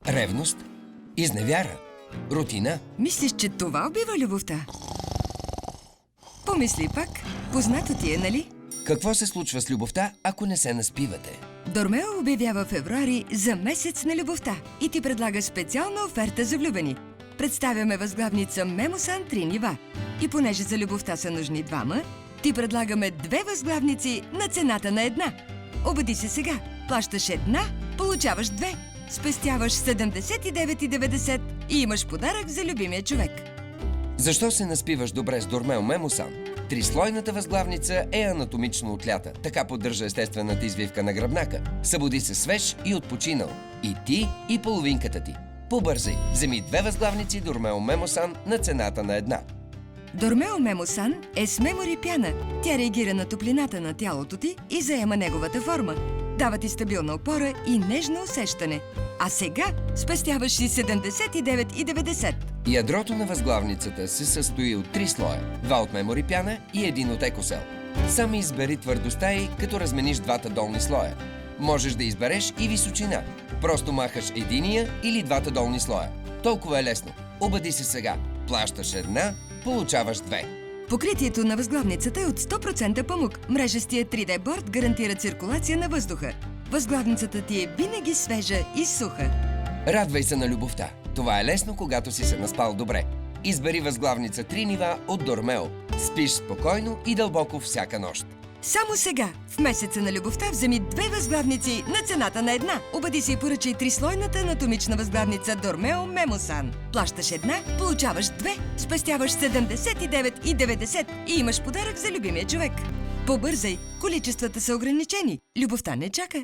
Ревност? Изневяра? Рутина? Мислиш, че това убива любовта? Помисли пак. Познато ти е, нали? Какво се случва с любовта, ако не се наспивате? Дормео обявява февруари за месец на любовта и ти предлага специална оферта за влюбени. Представяме възглавница Мемосан 3 нива. И понеже за любовта са нужни двама, ти предлагаме 2 възглавници на цената на една. Обади се сега. Плащаш една, получаваш 2. Спестяваш 79,90 и имаш подарък за любимия човек. Защо се наспиваш добре с Дормео Мемосан? Трислойната възглавница е анатомично отлята. Така поддържа естествената извивка на гръбнака. Събуди се свеж и отпочинал. И ти, и половинката ти. Побързай! Вземи 2 възглавници Дормео Мемосан на цената на една. Дормео Мемосан е с мемори пяна. Тя реагира на топлината на тялото ти и заема неговата форма. Дава ти стабилна опора и нежно усещане. А сега спестяваш и 79,90. Ядрото на възглавницата се състои от 3 слоя. 2 от мемори пяна и 1 от екосел. Сам избери твърдостта й, като размениш двата долни слоя. Можеш да избереш и височина. Просто махаш единия или двата долни слоя. Толкова е лесно. Обади се сега. Плащаш една, получаваш 2. Покритието на възглавницата е от 100% памук. Мрежестия 3D борд гарантира циркулация на въздуха. Възглавницата ти е винаги свежа и суха. Радвай се на любовта. Това е лесно, когато си се наспал добре. Избери възглавница 3 нива от Дормео. Спиш спокойно и дълбоко всяка нощ. Само сега, в месеца на любовта, вземи 2 възглавници на цената на една. Обади се и поръчай 3-слойната анатомична възглавница Дормео Мемосан. Плащаш една, получаваш 2, спестяваш 79,90 и имаш подарък за любимия човек. Побързай, количествата са ограничени. Любовта не чака.